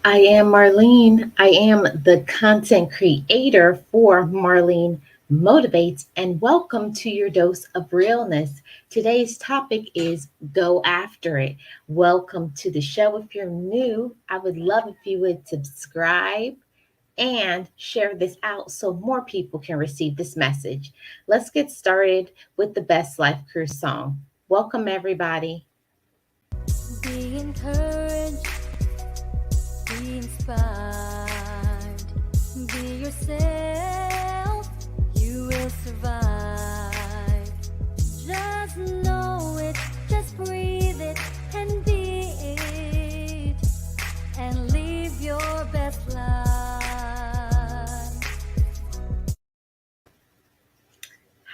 I am Marlene. I am the content creator for Marlene Motivates, and welcome to your dose of realness. Today's topic is go after it. Welcome to the show. If you're new, I would love if you would subscribe and share this out so more people can receive this message. Let's get started with the Best Life Crew song. Welcome, everybody. Be encouraged, be inspired, be yourself, you will survive. Just know it, just breathe it, and be it, and live your best life.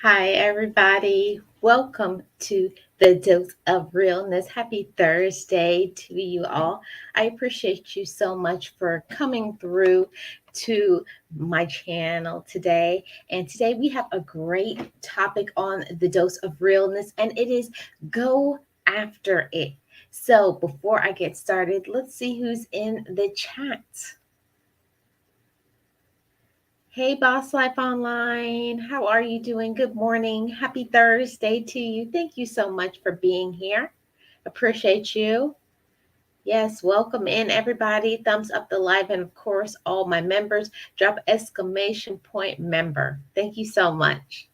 Hi, everybody. Welcome to the Dose of Realness. Happy Thursday to you all. I appreciate you so much for coming through to my channel today. And today we have a great topic on the Dose of Realness, and it is go after it. So before I get started, let's see who's in the chat. Hey, Boss Life Online. How are you doing? Good morning. Happy Thursday to you. Thank you so much for being here. Appreciate you. Yes, welcome in everybody. Thumbs up the live. And of course, all my members, drop exclamation point member. Thank you so much.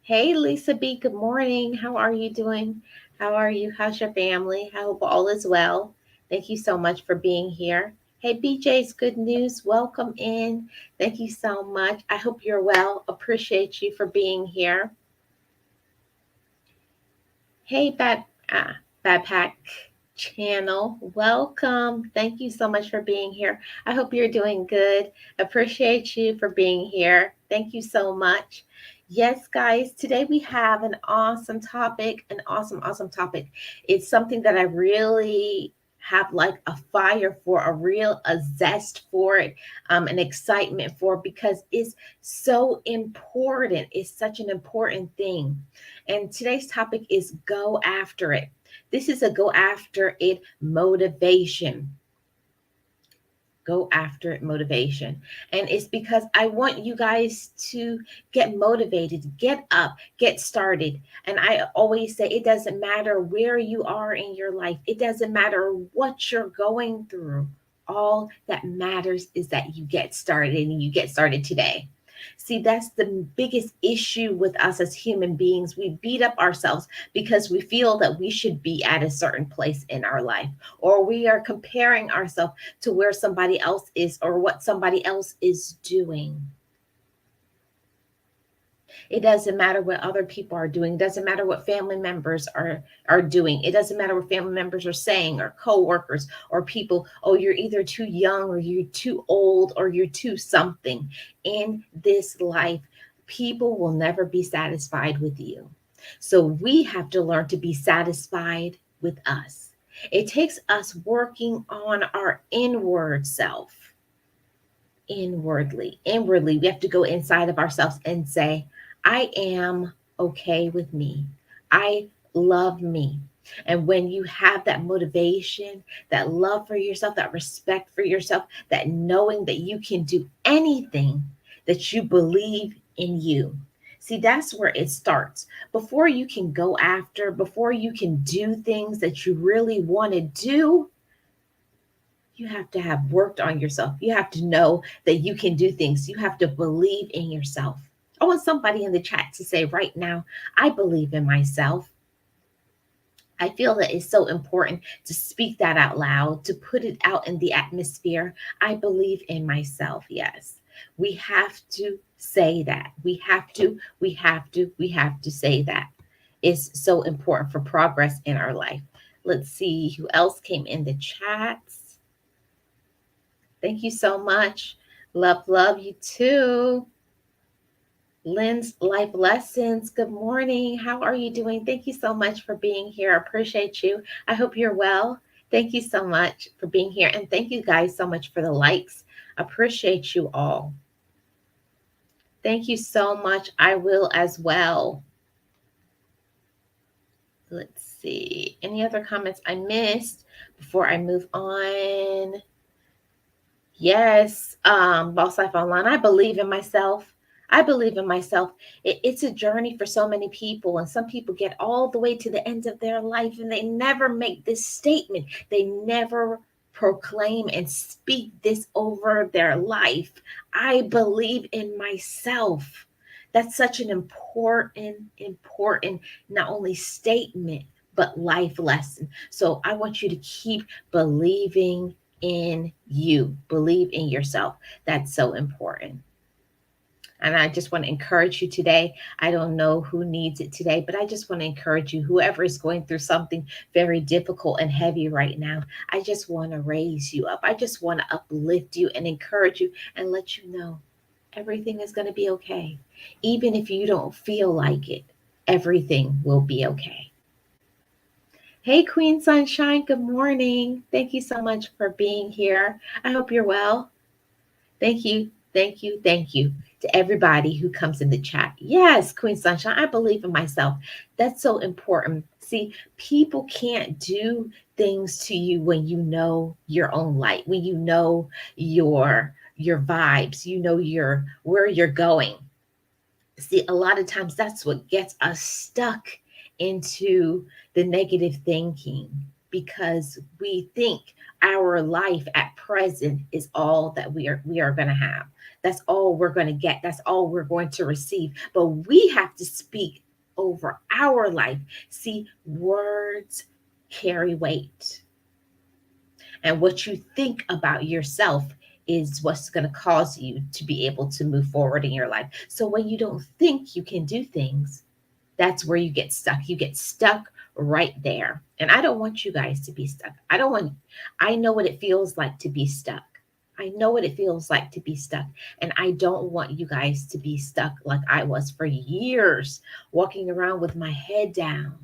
Hey, Lisa B. Good morning. How are you doing? How are you? How's your family? I hope all is well. Thank you so much for being here. Hey, BJ's Good News. Welcome in. Thank you so much. I hope you're well. Appreciate you for being here. Hey, Backpack Channel. Welcome. Thank you so much for being here. I hope you're doing good. Appreciate you for being here. Thank you so much. Yes, guys, today we have an awesome topic, awesome topic. It's something that I really have like a fire for, a zest for it, an excitement for, because it's so important. It's such an important thing. And today's topic is go after it. This is a go after it motivation. Go after it motivation. And it's because I want you guys to get motivated, get up, get started. And I always say it doesn't matter where you are in your life, it doesn't matter what you're going through. All that matters is that you get started, and you get started today. See, that's the biggest issue with us as human beings. We beat up ourselves because we feel that we should be at a certain place in our life, or we are comparing ourselves to where somebody else is or what somebody else is doing. It doesn't matter what other people are doing. It doesn't matter what family members are doing. It doesn't matter what family members are saying, or coworkers, or people. Oh, you're either too young, or you're too old, or you're too something. In this life, people will never be satisfied with you. So we have to learn to be satisfied with us. It takes us working on our inward self. Inwardly, we have to go inside of ourselves and say, I am okay with me. I love me. And when you have that motivation, that love for yourself, that respect for yourself, that knowing that you can do anything that you believe in you. See, that's where it starts. Before you can go after, before you can do things that you really want to do, you have to have worked on yourself. You have to know that you can do things. You have to believe in yourself. I want somebody in the chat to say right now, I believe in myself. I feel that it's so important to speak that out loud, to put it out in the atmosphere. I believe in myself. Yes, we have to say that. We have to say that. It's so important for progress in our life. Let's see who else came in the chats. Thank you so much. Love you too. Lynn's Life Lessons. Good morning. How are you doing? Thank you so much for being here. I appreciate you. I hope you're well. Thank you so much for being here. And thank you guys so much for the likes. Appreciate you all. Thank you so much. I will as well. Let's see. Any other comments I missed before I move on? Yes, Boss Life Online. I believe in myself. I believe in myself. It's a journey for so many people, and some people get all the way to the end of their life and they never make this statement. They never proclaim and speak this over their life. I believe in myself. That's such an important, not only statement, but life lesson. So I want you to keep believing in you, believe in yourself. That's so important. And I just want to encourage you today. I don't know who needs it today, but I just want to encourage you, whoever is going through something very difficult and heavy right now. I just want to raise you up. I just want to uplift you and encourage you and let you know everything is going to be okay. Even if you don't feel like it, everything will be okay. Hey, Queen Sunshine, good morning. Thank you so much for being here. I hope you're well. Thank you, thank you, thank you to everybody who comes in the chat. Yes, Queen Sunshine, I believe in myself. That's so important. See, people can't do things to you when you know your own light, when you know your vibes, you know your where you're going. See, a lot of times that's what gets us stuck into the negative thinking because we think our life at present is all that we are going to have. That's all we're going to get. That's all we're going to receive. But we have to speak over our life. See, words carry weight, and what you think about yourself is what's going to cause you to be able to move forward in your life. So when you don't think you can do things, that's where you get stuck. You get stuck right there. And I don't want you guys to be stuck. I know what it feels like to be stuck. I know what it feels like to be stuck. And I don't want you guys to be stuck like I was for years, walking around with my head down,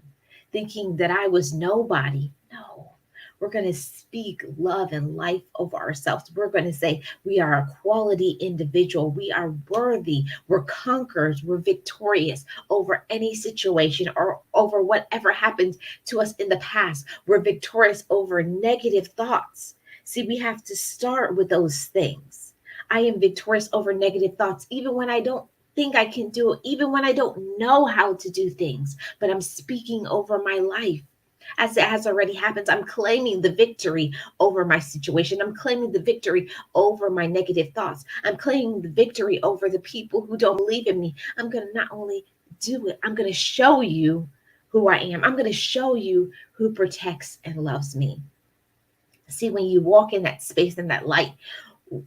thinking that I was nobody. No, we're going to speak love and life over ourselves. We're going to say we are a quality individual. We are worthy. We're conquerors. We're victorious over any situation or over whatever happened to us in the past. We're victorious over negative thoughts. See, we have to start with those things. I am victorious over negative thoughts, even when I don't think I can do it, even when I don't know how to do things, but I'm speaking over my life as it has already happened. I'm claiming the victory over my situation. I'm claiming the victory over my negative thoughts. I'm claiming the victory over the people who don't believe in me. I'm going to not only do it, I'm going to show you who I am. I'm going to show you who protects and loves me. See, when you walk in that space and that light,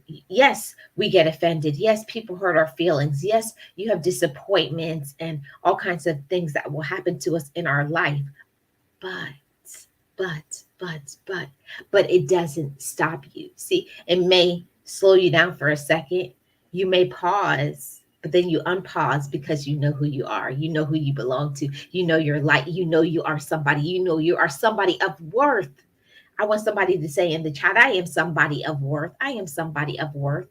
yes, we get offended. Yes, people hurt our feelings. Yes, you have disappointments and all kinds of things that will happen to us in our life. But, but, but it doesn't stop you. See, it may slow you down for a second. You may pause, but then you unpause because you know who you are. You know who you belong to. You know your light. You know you are somebody. You know you are somebody of worth. I want somebody to say in the chat, I am somebody of worth. I am somebody of worth.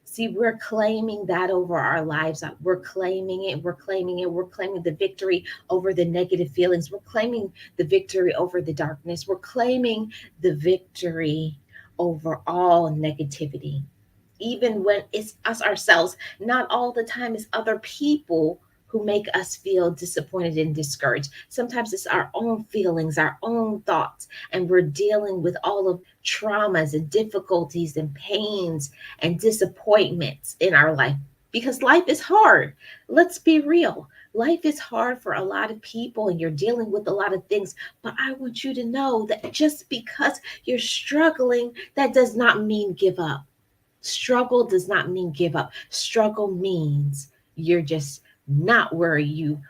See, we're claiming that over our lives. We're claiming it. We're claiming it. We're claiming the victory over the negative feelings. We're claiming the victory over the darkness. We're claiming the victory over all negativity. Even when it's us ourselves, not all the time it's other people who make us feel disappointed and discouraged. Sometimes it's our own feelings, our own thoughts, and we're dealing with all of traumas and difficulties and pains and disappointments in our life because life is hard. Let's be real. Life is hard for a lot of people and you're dealing with a lot of things, but I want you to know that just because you're struggling, that does not mean give up. Struggle does not mean give up. Struggle means you're just not where you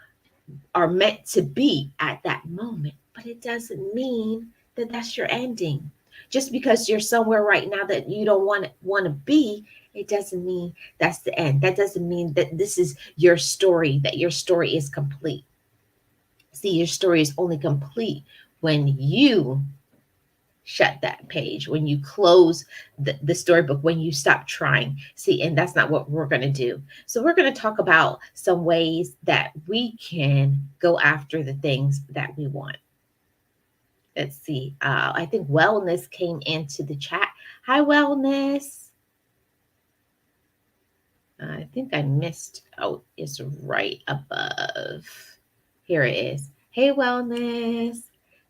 are meant to be at that moment. But it doesn't mean that that's your ending. Just because you're somewhere right now that you don't want to be, it doesn't mean that's the end. That doesn't mean that this is your story, that your story is complete. See, your story is only complete when you shut that page, when you close the storybook, when you stop trying. See, and that's not what we're going to do. So we're going to talk about some ways that we can go after the things that we want. Let's see. I think wellness came into the chat. Hi, wellness. I think I missed. Oh, it's right above. Here it is. Hey, Wellness.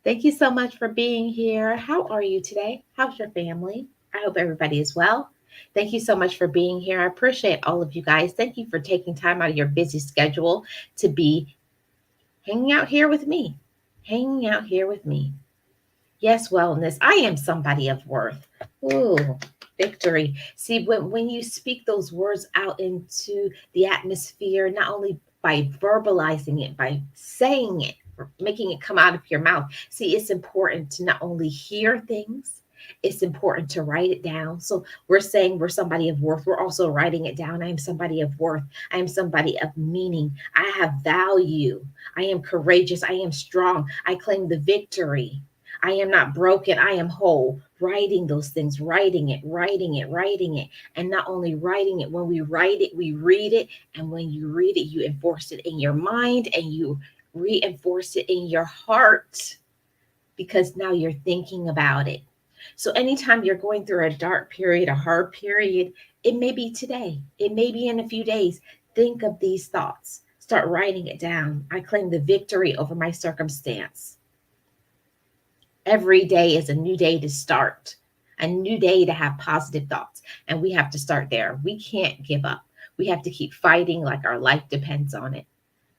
Thank you so much for being here. How are you today? How's your family? I hope everybody is well. Thank you so much for being here. I appreciate all of you guys. Thank you for taking time out of your busy schedule to be hanging out here with me. Hanging out here with me. Yes, wellness. I am somebody of worth. Ooh, victory. See, when you speak those words out into the atmosphere, not only by verbalizing it, by saying it, making it come out of your mouth. See, it's important to not only hear things, it's important to write it down. So we're saying we're somebody of worth. We're also writing it down. I am somebody of worth. I am somebody of meaning. I have value. I am courageous. I am strong. I claim the victory. I am not broken. I am whole. Writing those things, writing it, writing it, writing it. And not only writing it, when we write it, we read it. And when you read it, you enforce it in your mind and you reinforce it in your heart because now you're thinking about it. So anytime you're going through a dark period, a hard period, it may be today, it may be in a few days. Think of these thoughts. Start writing it down. I claim the victory over my circumstance. Every day is a new day to start, a new day to have positive thoughts. And we have to start there. We can't give up. We have to keep fighting like our life depends on it.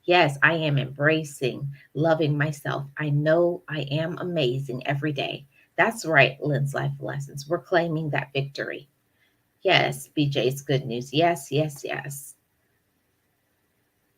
Yes, I am embracing, loving myself. I know I am amazing every day. That's right, Lynn's Life Lessons. We're claiming that victory. Yes, BJ's good news. Yes, yes, yes.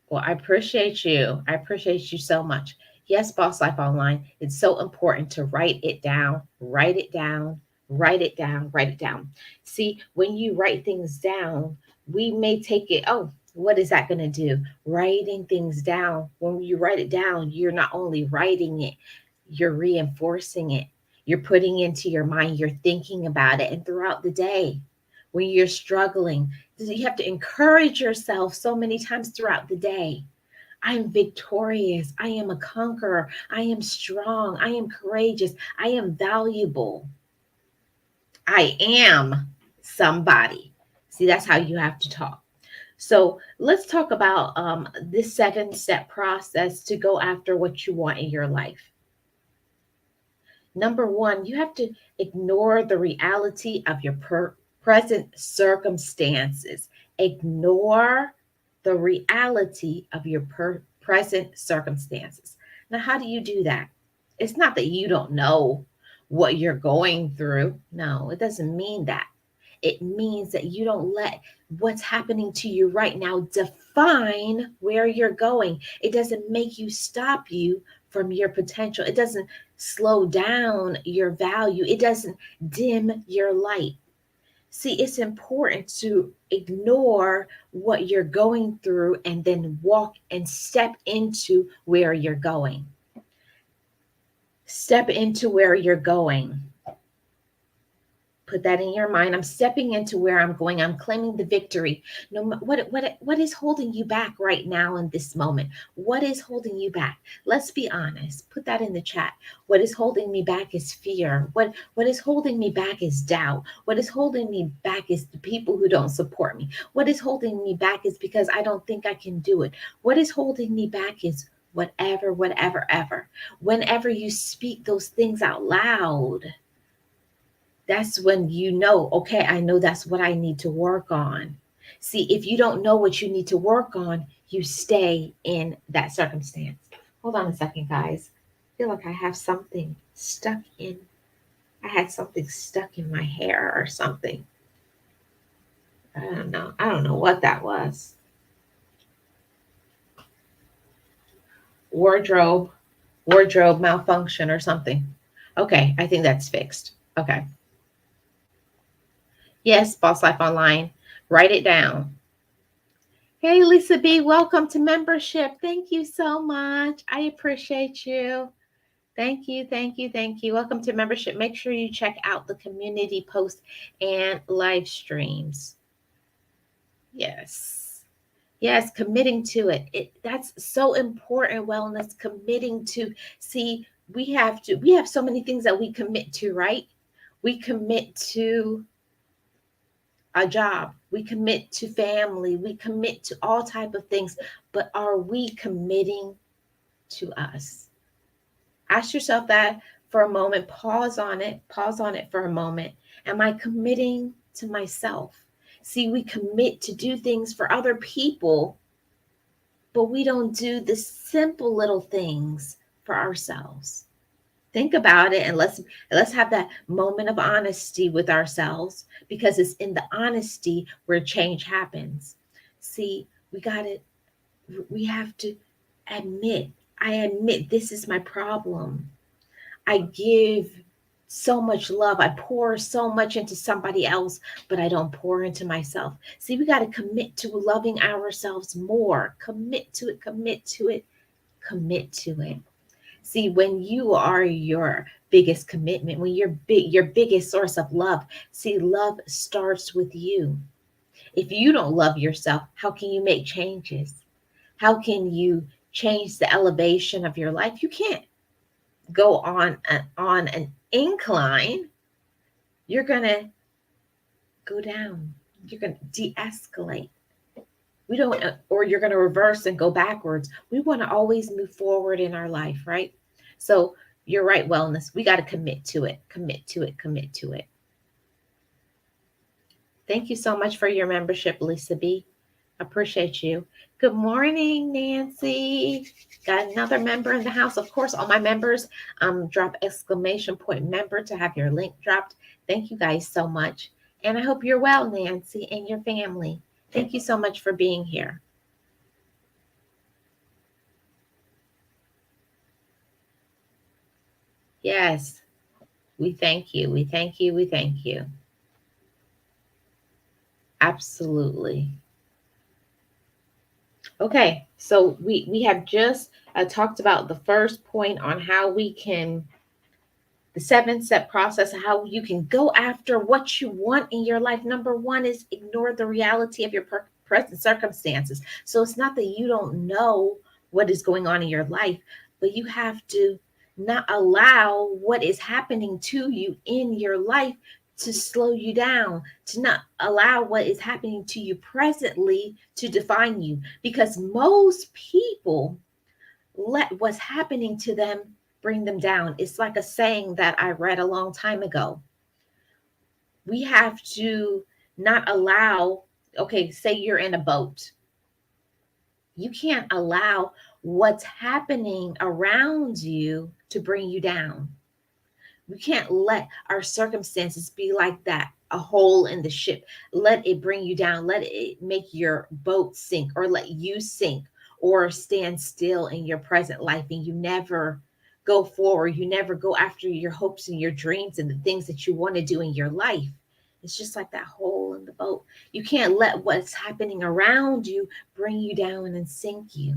Well, I appreciate you. I appreciate you so much. Yes, Boss Life Online, it's so important to write it down, write it down, write it down, write it down. See, when you write things down, we may take it, oh, what is that going to do? Writing things down. When you write it down, you're not only writing it, you're reinforcing it. You're putting into your mind, you're thinking about it. And throughout the day, when you're struggling, you have to encourage yourself so many times throughout the day. I am victorious. I am a conqueror. I am strong. I am courageous. I am valuable. I am somebody. See, that's how you have to talk. So let's talk about this 7-step process to go after what you want in your life. Number one, you have to ignore the reality of your present circumstances. Ignore the reality of your present circumstances. Now, how do you do that? It's not that you don't know what you're going through. No, it doesn't mean that. It means that you don't let what's happening to you right now define where you're going. It doesn't make you stop you from your potential. It doesn't slow down your value. It doesn't dim your light. See, it's important to ignore what you're going through and then walk and step into where you're going. Step into where you're going. Put that in your mind. I'm stepping into where I'm going. I'm claiming the victory. No, what is holding you back right now in this moment? What is holding you back? Let's be honest. Put that in the chat. What is holding me back is fear. What is holding me back is doubt. What is holding me back is the people who don't support me. What is holding me back is because I don't think I can do it. What is holding me back is whatever, whatever, ever. Whenever you speak those things out loud, that's when you know, okay, I know that's what I need to work on. See, if you don't know what you need to work on, you stay in that circumstance. Hold on a second, guys. I feel like I have something stuck in, I had something stuck in my hair or something. I don't know. I don't know what that was. Wardrobe, wardrobe malfunction or something. Okay, I think that's fixed. Okay. Yes, Boss Life Online. Write it down. Hey, Lisa B, welcome to membership. Thank you so much. I appreciate you. Thank you, thank you, thank you. Welcome to membership. Make sure you check out the community posts and live streams. Yes. Yes, committing to it. That's so important. Wellness, committing to see, we have so many things that we commit to, right? We commit to a job, we commit to family, we commit to all type of things, but are we committing to us? Ask yourself that for a moment. Pause on it for a moment. Am I committing to myself? See, we commit to do things for other people, but we don't do the simple little things for ourselves. Think about it, and let's have that moment of honesty with ourselves, because it's in the honesty where change happens. See, we have to admit, I admit this is my problem. I give so much love. I pour so much into somebody else, but I don't pour into myself. See, we got to commit to loving ourselves more. Commit to it, commit to it, commit to it. See, when you are your biggest commitment, when you're your biggest source of love, see, love starts with you. If you don't love yourself, how can you make changes? How can you change the elevation of your life? You can't go on an incline. You're going to go down. You're going to de-escalate. We don't, or you're going to reverse and go backwards. We want to always move forward in our life, right? So you're right, wellness. We got to commit to it, commit to it, commit to it. Thank you so much for your membership, Lisa B. Appreciate you. Good morning, Nancy. Got another member in the house. Of course, all my members, drop exclamation point member to have your link dropped. Thank you guys so much. And I hope you're well, Nancy, and your family. Thank you so much for being here. Yes, we thank you. We thank you. We thank you. Absolutely. Okay, so we have just talked about the first point on how we can, the 7-step process, how you can go after what you want in your life. Number one is ignore the reality of your present circumstances. So it's not that you don't know what is going on in your life, but you have to not allow what is happening to you in your life to slow you down, to not allow what is happening to you presently to define you. Because most people let what's happening to them bring them down. It's like a saying that I read a long time ago. We have to not allow, okay, say you're in a boat. You can't allow what's happening around you to bring you down. We can't let our circumstances be like that, a hole in the ship. Let it bring you down. Let it make your boat sink, or let you sink, or stand still in your present life, and you never go forward. You never go after your hopes and your dreams and the things that you want to do in your life. It's just like that hole in the boat. You can't let what's happening around you bring you down and sink you.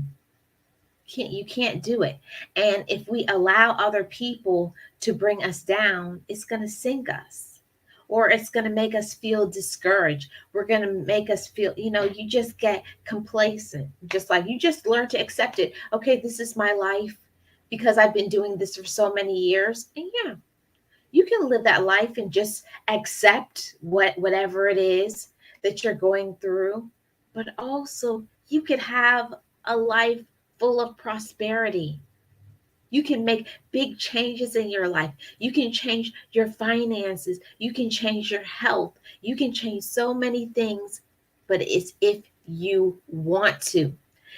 You can't do it. And if we allow other people to bring us down, it's going to sink us, or it's going to make us feel discouraged. We're going to make us feel, you just get complacent, just like you just learn to accept it. Okay, this is my life because I've been doing this for so many years. And yeah, you can live that life and just accept whatever it is that you're going through. But also, you could have a life full of prosperity. You can make big changes in your life. You can change your finances. You can change your health. You can change so many things, but it's if you want to.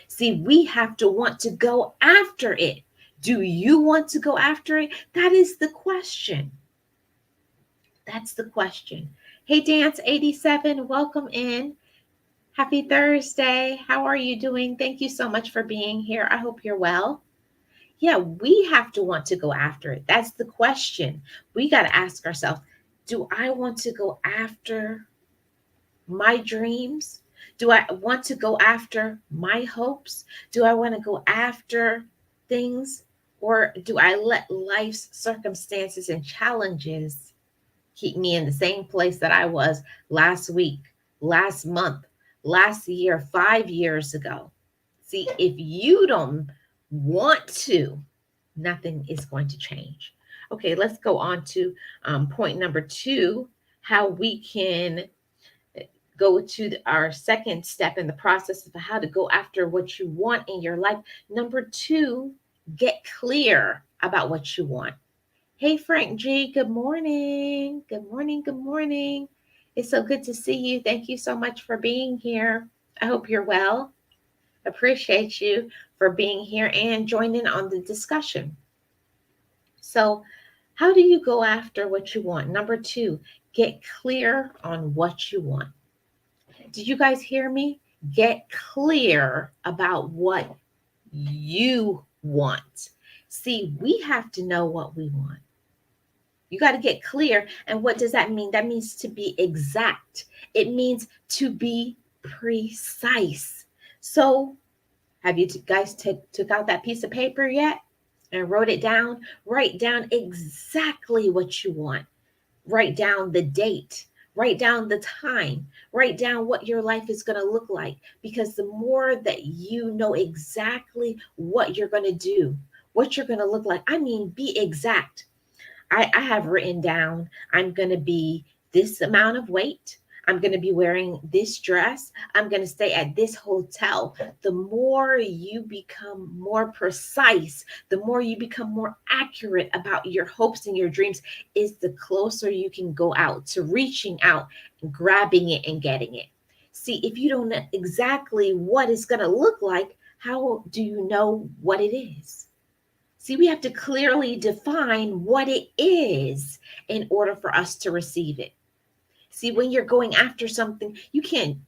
See, we have to want to go after it. Do you want to go after it? That is the question. That's the question. Hey, Dance 87, welcome in. Happy Thursday. How are you doing? Thank you so much for being here. I hope you're well. Yeah, we have to want to go after it. That's the question. We got to ask ourselves, do I want to go after my dreams? Do I want to go after my hopes? Do I want to go after things? Or do I let life's circumstances and challenges keep me in the same place that I was last week, last month, last year, 5 years ago? See, if you don't want to, nothing is going to change. Okay, let's go on to point number 2, how we can go to our second step in the process of how to go after what you want in your life. Number two, get clear about what you want. Hey, Frank G, good morning. Good morning. Good morning. It's so good to see you. Thank you so much for being here. I hope you're well. Appreciate you for being here and joining on the discussion. So, how do you go after what you want? Number two, get clear on what you want. Did you guys hear me? Get clear about what you want. See, we have to know what we want. You got to get clear. And what does that mean? That means to be exact, it means to be precise. So, have you guys took out that piece of paper yet and wrote it down? Write down exactly what you want. Write down the date. Write down the time. Write down what your life is going to look like. Because the more that you know exactly what you're going to do, what you're going to look like, I mean, be exact. I have written down, I'm going to be this amount of weight. I'm going to be wearing this dress. I'm going to stay at this hotel. The more you become more precise, the more you become more accurate about your hopes and your dreams, is the closer you can go out to reaching out and grabbing it and getting it. See, if you don't know exactly what it's going to look like, how do you know what it is? See, we have to clearly define what it is in order for us to receive it. See, when you're going after something, you can't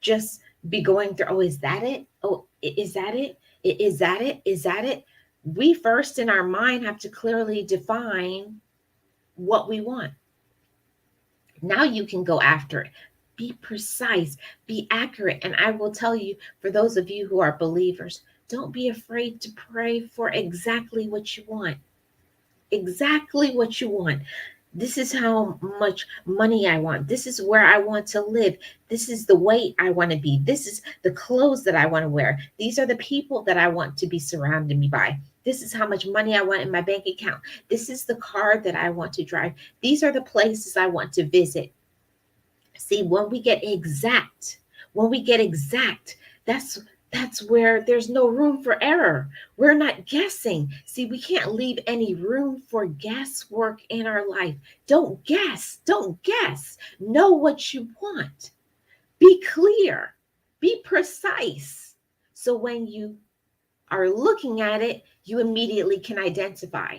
just be going through, oh, is that it? Oh, is that it? Is that it? Is that it? We first in our mind have to clearly define what we want. Now you can go after it. Be precise, be accurate. And I will tell you, for those of you who are believers, don't be afraid to pray for exactly what you want. Exactly what you want. This is how much money I want. This is where I want to live. This is the weight I want to be. This is the clothes that I want to wear. These are the people that I want to be surrounding me by. This is how much money I want in my bank account. This is the car that I want to drive. These are the places I want to visit. See, when we get exact, that's that's where there's no room for error. We're not guessing. See, we can't leave any room for guesswork in our life. Don't guess. Don't guess. Know what you want. Be clear. Be precise. So when you are looking at it, you immediately can identify.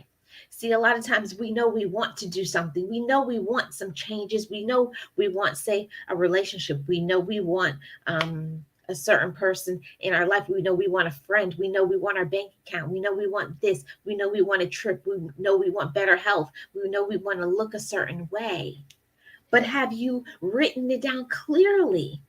See, a lot of times we know we want to do something. We know we want some changes. We know we want, say, a relationship. We know we want a certain person in our life. We know we want a friend. We know we want our bank account. We know we want this. We know we want a trip. We know we want better health. We know we want to look a certain way. But have you written it down clearly?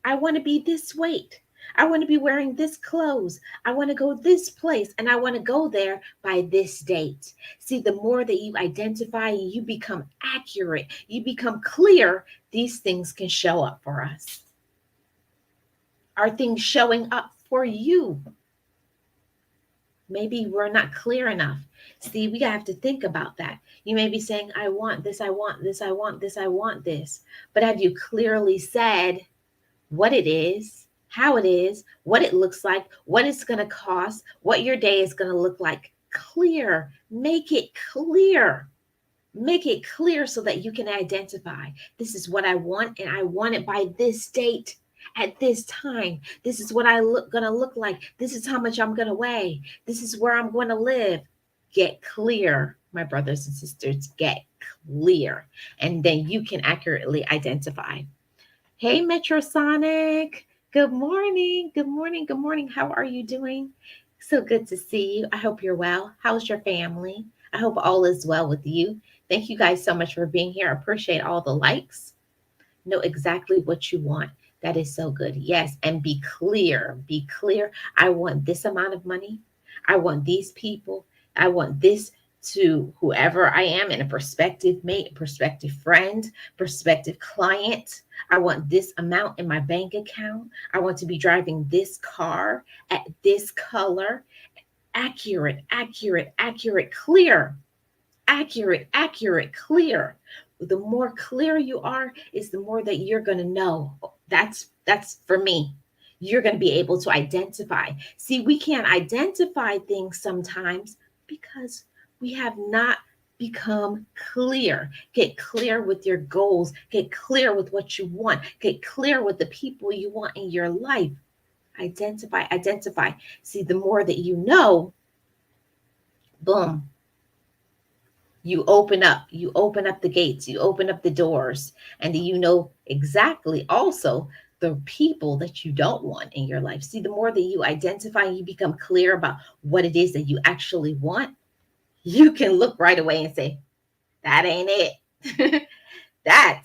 I want to be this weight. I want to be wearing this clothes. I want to go this place and I want to go there by this date. See, the more that you identify and you become accurate, you become clear, these things can show up for us. Are things showing up for you? Maybe we're not clear enough. See, we have to think about that. You may be saying, I want this, I want this, I want this, I want this. But have you clearly said what it is, how it is, what it looks like, what it's going to cost, what your day is going to look like? Clear. Make it clear. Make it clear so that you can identify, this is what I want and I want it by this date. At this time, this is what gonna look like. This is how much I'm gonna weigh. This is where I'm going to live. Get clear, my brothers and sisters. Get clear, and then you can accurately identify. Hey, Metrosonic. Good morning. Good morning. Good morning. How are you doing? So good to see you. I hope you're well. How's your family? I hope all is well with you. Thank you guys so much for being here. I appreciate all the likes. Know exactly what you want. That is so good. Yes. And be clear. Be clear. I want this amount of money. I want these people. I want this to whoever I am, in a prospective mate, prospective friend, prospective client. I want this amount in my bank account. I want to be driving this car at this color. Accurate, accurate, accurate, clear. Accurate, accurate, clear. The more clear you are, is the more that you're going to know, "Oh, that's for me." You're going to be able to identify. See, we can't identify things sometimes because we have not become clear. Get clear with your goals, get clear with what you want, get clear with the people you want in your life. Identify, identify. See, the more that you know, boom, you open up the gates, you open up the doors, and you know exactly also the people that you don't want in your life. See, the more that you identify and you become clear about what it is that you actually want, you can look right away and say, that ain't it. That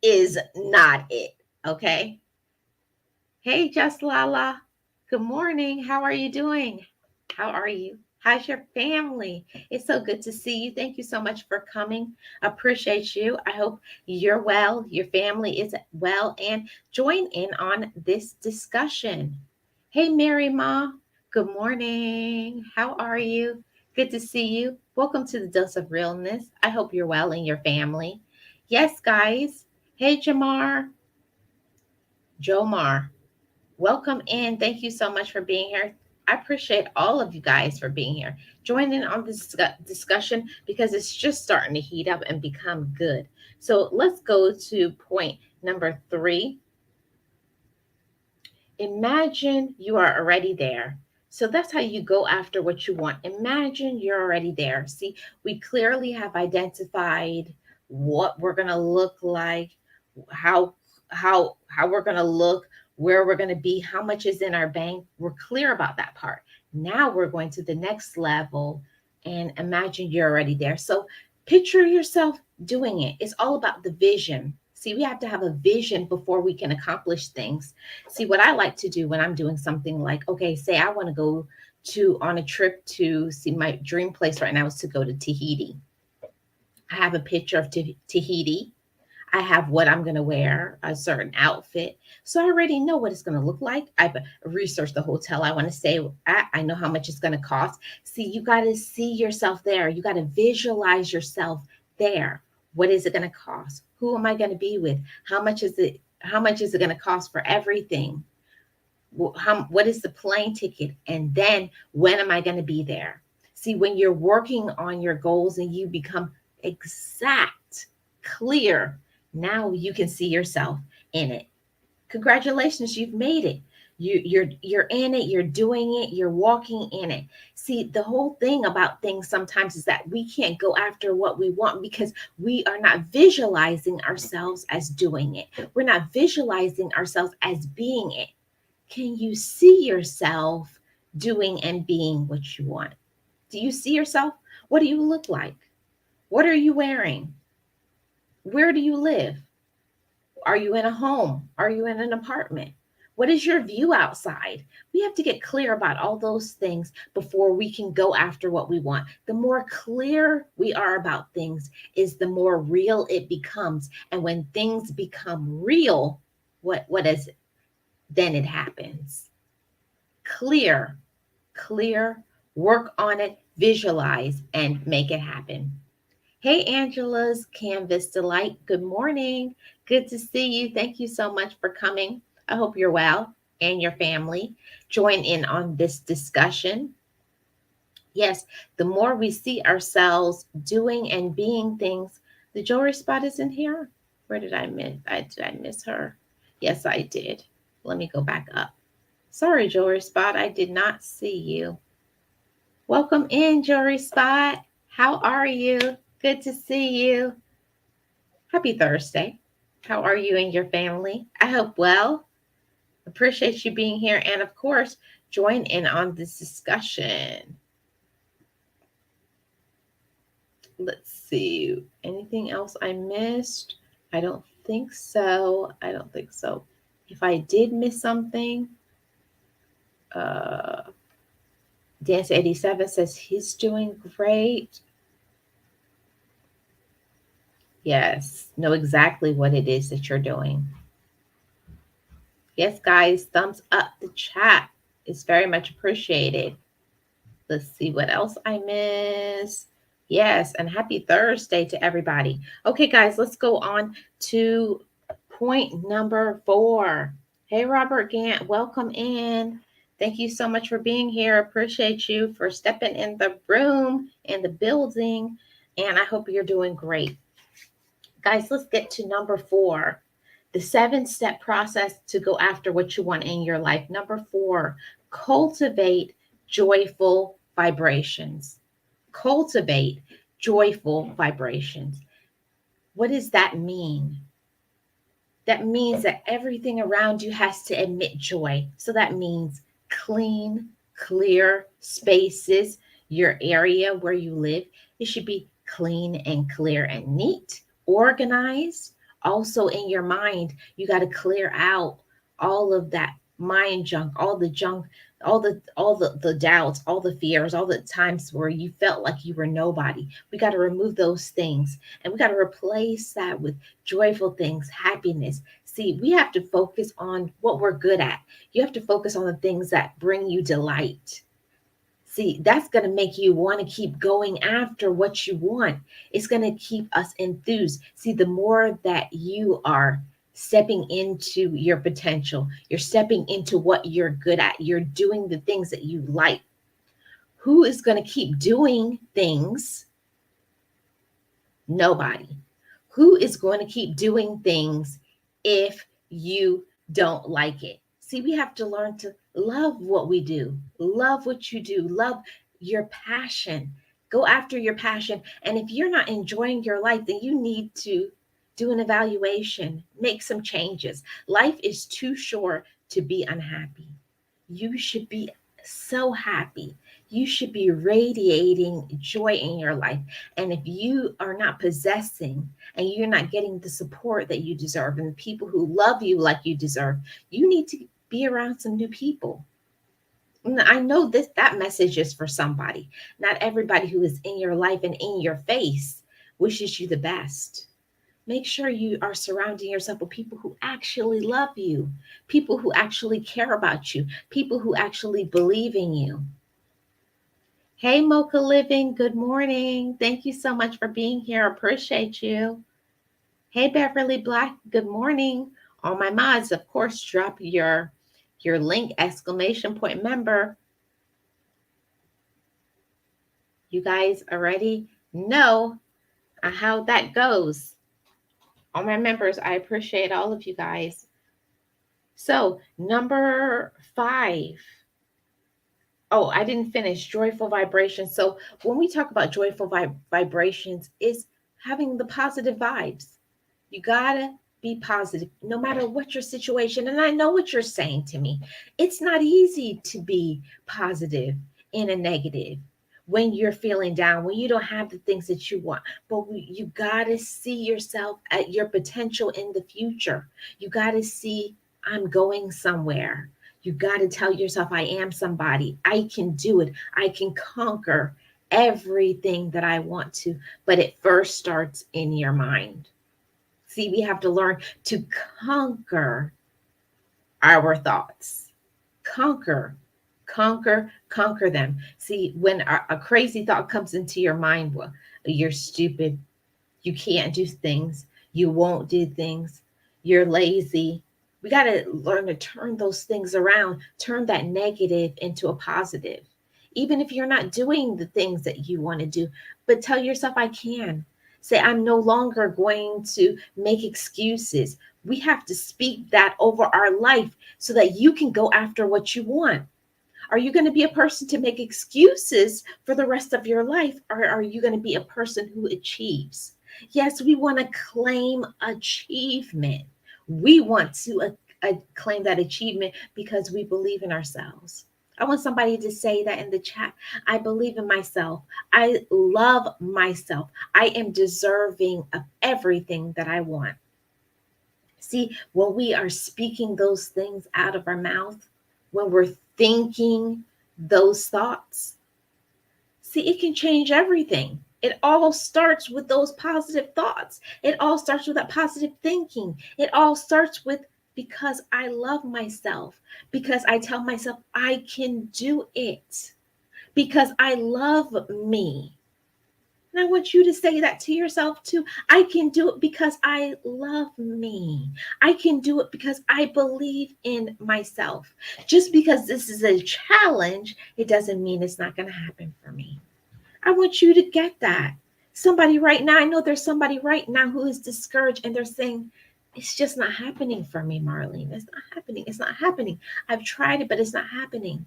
is not it. Okay. Hey, Just Lala. Good morning. How are you doing? How are you? How's your family? It's so good to see you. Thank you so much for coming. Appreciate you. I hope you're well, your family is well, and join in on this discussion. Hey, Mary Ma. Good morning. How are you? Good to see you. Welcome to the Dose of Realness. I hope you're well and your family. Yes, guys. Hey, Jamar. Jomar. Welcome in. Thank you so much for being here. I appreciate all of you guys for being here. Join in on this discussion because it's just starting to heat up and become good. So let's go to point number 3. Imagine you are already there. So that's how you go after what you want. Imagine you're already there. See, we clearly have identified what we're going to look like, how how we're going to look, where we're going to be, how much is in our bank. We're clear about that part. Now we're going to the next level and imagine you're already there. So picture yourself doing it. It's all about the vision. See, we have to have a vision before we can accomplish things. See, what I like to do when I'm doing something like, okay, say I want to go to on a trip to see, my dream place right now is to go to Tahiti. I have a picture of Tahiti. I have what I'm going to wear, a certain outfit. So I already know what it's going to look like. I've researched the hotel I want to stay at. I know how much it's going to cost. See, you got to see yourself there. You got to visualize yourself there. What is it going to cost? Who am I going to be with? How much is it? How much is it going to cost for everything? What is the plane ticket? And then when am I going to be there? See, when you're working on your goals and you become exact, clear, now you can see yourself in it. Congratulations, you've made it. You're in it, you're doing it, you're walking in it. See, the whole thing about things sometimes is that we can't go after what we want because we are not visualizing ourselves as doing it. We're not visualizing ourselves as being it. Can you see yourself doing and being what you want? Do you see yourself? What do you look like? What are you wearing? Where do you live? Are you in a home? Are you in an apartment? What is your view outside? We have to get clear about all those things before we can go after what we want. The more clear we are about things is the more real it becomes. And when things become real, what is it? Then it happens. Clear, clear, work on it, visualize, and make it happen. Hey, Angela's Canvas Delight. Good morning. Good to see you. Thank you so much for coming. I hope you're well and your family. Join in on this discussion. Yes, the more we see ourselves doing and being things, the jewelry spot is in here. Where did I miss? Did I miss her? Yes, I did. Let me go back up. Sorry, Jewelry Spot, I did not see you. Welcome in, Jewelry Spot. How are you? Good to see you. Happy Thursday. How are you and your family? I hope well. Appreciate you being here. And of course, join in on this discussion. Let's see. Anything else I missed? I don't think so. I don't think so. If I did miss something, uh, Dance 87 says he's doing great. Yes, know exactly what it is that you're doing. Yes, guys, thumbs up the chat. It's very much appreciated. Let's see what else I missed. Yes, and happy Thursday to everybody. Okay, guys, let's go on to point number 4. Hey, Robert Gant, welcome in. Thank you so much for being here. Appreciate you for stepping in the room, in the building, and I hope you're doing great. Guys, let's get to number 4, the 7-step process to go after what you want in your life. Number 4, cultivate joyful vibrations. Cultivate joyful vibrations. What does that mean? That means that everything around you has to emit joy. So that means clean, clear spaces, your area where you live. It should be clean and clear and neat, organized. Also, in your mind, you got to clear out all of that mind junk, all the doubts, all the fears, all the times where you felt like you were nobody. We got to remove those things, and we got to replace that with joyful things, happiness. See, we have to focus on what we're good at. You have to focus on the things that bring you delight. See, that's going to make you want to keep going after what you want. It's going to keep us enthused. See, the more that you are stepping into your potential, you're stepping into what you're good at, you're doing the things that you like. Who is going to keep doing things? Nobody. Who is going to keep doing things if you don't like it? See, we have to learn to love what we do, love what you do, love your passion. Go after your passion. And if you're not enjoying your life, then you need to do an evaluation, make some changes. Life is too short to be unhappy. You should be so happy. You should be radiating joy in your life. And if you are not possessing and you're not getting the support that you deserve and the people who love you like you deserve, you need to be around some new people. I know that message is for somebody. Not everybody who is in your life and in your face wishes you the best. Make sure you are surrounding yourself with people who actually love you, people who actually care about you, people who actually believe in you. Hey, Mocha Living, good morning. Thank you so much for being here. Appreciate you. Hey, Beverly Black, good morning. All my mods, of course, drop your link, exclamation point member. You guys already know how that goes. All my members, I appreciate all of you guys. So, number 5. Oh, I didn't finish joyful vibrations. So, when we talk about joyful vibrations, is having the positive vibes. You gotta be positive no matter what your situation. And I know what you're saying to me. It's not easy to be positive in a negative when you're feeling down, when you don't have the things that you want. But you gotta see yourself at your potential in the future. You gotta see, I'm going somewhere. You gotta tell yourself, I am somebody. I can do it. I can conquer everything that I want to. But it first starts in your mind. See, we have to learn to conquer our thoughts. Conquer, conquer them. See, when a crazy thought comes into your mind, well, you're stupid, you can't do things, you won't do things, you're lazy. We got to learn to turn those things around, turn that negative into a positive. Even if you're not doing the things that you want to do, but tell yourself, I can. Say, I'm no longer going to make excuses. We have to speak that over our life so that you can go after what you want. Are you going to be a person to make excuses for the rest of your life? Or are you going to be a person who achieves? Yes, we want to claim achievement. We want to claim that achievement because we believe in ourselves. I want somebody to say that in the chat. I believe in myself. I love myself. I am deserving of everything that I want. See, when we are speaking those things out of our mouth, when we're thinking those thoughts, see, it can change everything. It all starts with those positive thoughts. It all starts with that positive thinking. It all starts with because I love myself, because I tell myself I can do it, because I love me. And I want you to say that to yourself too. I can do it because I love me. I can do it because I believe in myself. Just because this is a challenge, it doesn't mean it's not going to happen for me. I want you to get that. Somebody right now, I know there's somebody right now who is discouraged and they're saying, it's just not happening for me, Marlene. It's not happening. It's not happening. I've tried it, but it's not happening.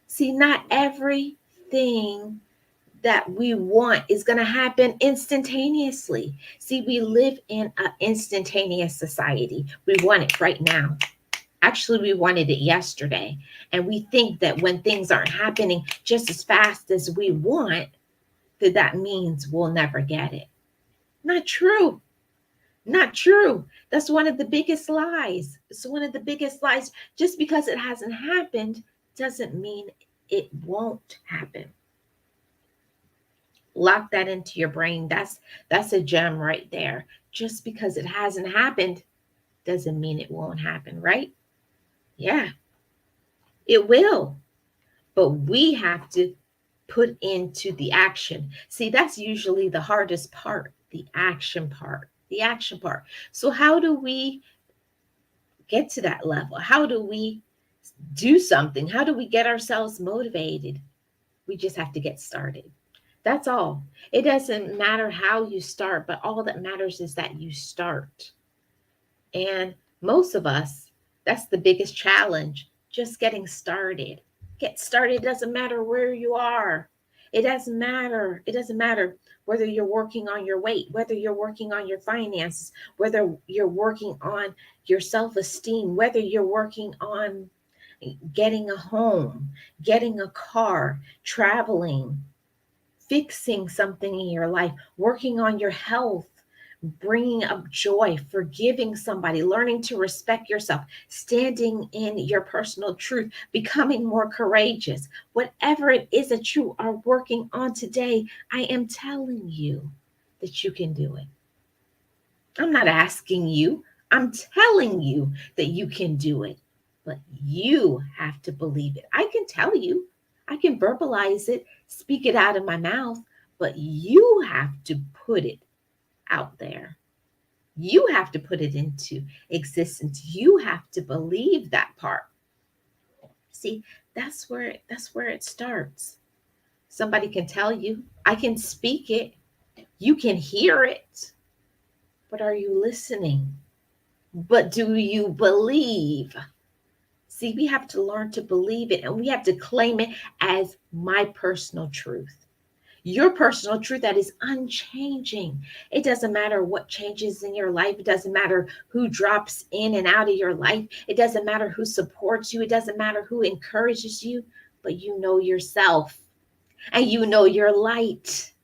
See, not everything that we want is going to happen instantaneously. See, we live in an instantaneous society. We want it right now. Actually, we wanted it yesterday. And we think that when things aren't happening just as fast as we want, that means we'll never get it. Not true. Not true. That's one of the biggest lies. It's one of the biggest lies. Just because it hasn't happened doesn't mean it won't happen. Lock that into your brain. That's a gem right there. Just because it hasn't happened doesn't mean it won't happen, right? Yeah, it will. But we have to put into the action. See, that's usually the hardest part, the action part. The action part. So how do we get to that level? How do we do something? How do we get ourselves motivated? We just have to get started. That's all. It doesn't matter how you start, but all that matters is that you start. And most of us, that's the biggest challenge, just getting started. Get started. It doesn't matter where you are. It doesn't matter. It doesn't matter whether you're working on your weight, whether you're working on your finances, whether you're working on your self esteem, whether you're working on getting a home, getting a car, traveling, fixing something in your life, working on your health, bringing up joy, forgiving somebody, learning to respect yourself, standing in your personal truth, becoming more courageous. Whatever it is that you are working on today, I am telling you that you can do it. I'm not asking you, I'm telling you that you can do it, but you have to believe it. I can tell you, I can verbalize it, speak it out of my mouth, but you have to put it out there. You have to put it into existence. You have to believe that part. See, that's where it starts. Somebody can tell you, I can speak it, you can hear it, but are you listening? But do you believe? See, we have to learn to believe it and we have to claim it as my personal truth. Your personal truth that is unchanging. It doesn't matter what changes in your life. It doesn't matter who drops in and out of your life. It doesn't matter who supports you. It doesn't matter who encourages you, but you know yourself and you know your light.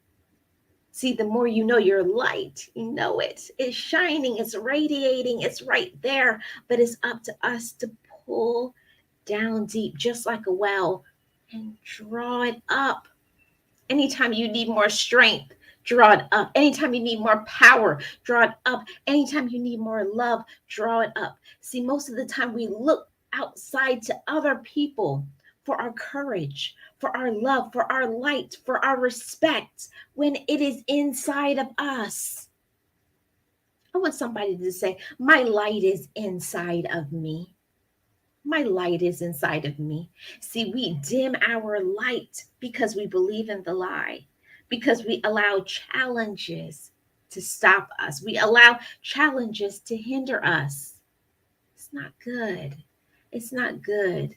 See, the more you know your light, you know it. It's shining, it's radiating, it's right there. But it's up to us to pull down deep, just like a well, and draw it up. Anytime you need more strength, draw it up. Anytime you need more power, draw it up. Anytime you need more love, draw it up. See, most of the time we look outside to other people for our courage, for our love, for our light, for our respect when it is inside of us. I want somebody to say, my light is inside of me. My light is inside of me. See, we dim our light because we believe in the lie, because we allow challenges to stop us. We allow challenges to hinder us. It's not good. It's not good.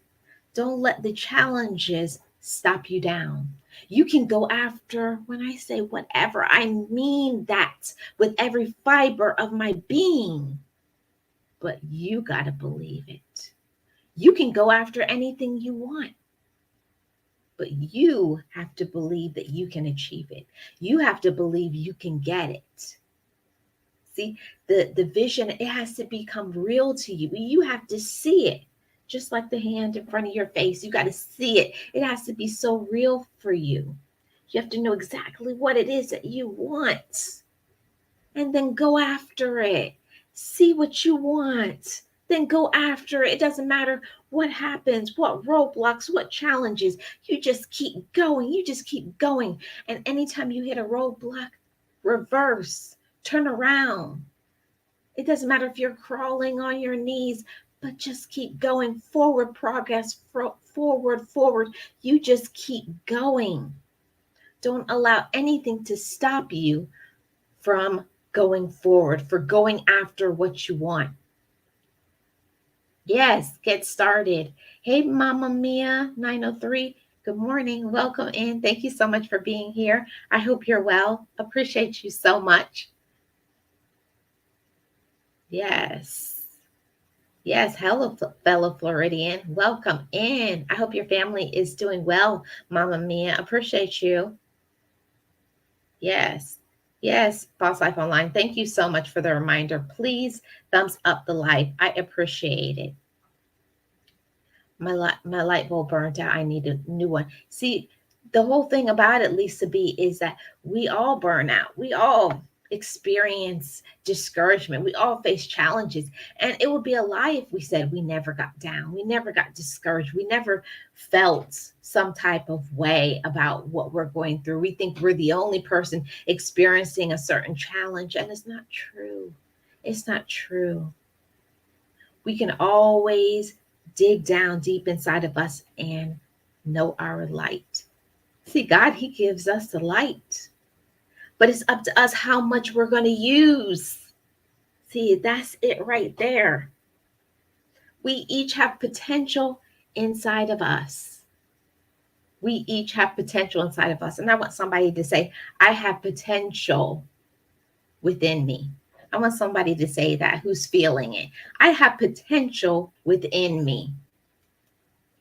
Don't let the challenges stop you down. You can go after, when I say whatever, I mean that with every fiber of my being. But you got to believe it. You can go after anything you want, but you have to believe that you can achieve it. You have to believe you can get it. See, the vision, it has to become real to you. You have to see it, just like the hand in front of your face. You got to see it. It has to be so real for you. You have to know exactly what it is that you want and then go after it. See what you want, then go after it. It doesn't matter what happens, what roadblocks, what challenges. You just keep going. You just keep going. And anytime you hit a roadblock, reverse, turn around. It doesn't matter if you're crawling on your knees, but just keep going forward, progress, forward, forward. You just keep going. Don't allow anything to stop you from going forward, for going after what you want. Yes, get started. Hey, Mama Mia 903. Good morning. Welcome in. Thank you so much for being here. I hope you're well. Appreciate you so much. Yes. Yes. Hello, fellow Floridian. Welcome in. I hope your family is doing well, Mama Mia. Appreciate you. Yes. Yes, Boss Life Online. Thank you so much for the reminder. Please thumbs up the live. I appreciate it. My light bulb burnt out. I need a new one. See, the whole thing about it, Lisa B, is that we all burn out. We all experience discouragement. We all face challenges. And it would be a lie if we said we never got down. We never got discouraged. We never felt some type of way about what we're going through. We think we're the only person experiencing a certain challenge, and it's not true. It's not true. We can always dig down deep inside of us and know our light. See, God, He gives us the light, but it's up to us how much we're going to use. See, that's it right there. We each have potential inside of us. We each have potential inside of us. And I want somebody to say, I have potential within me. I want somebody to say that who's feeling it. I have potential within me.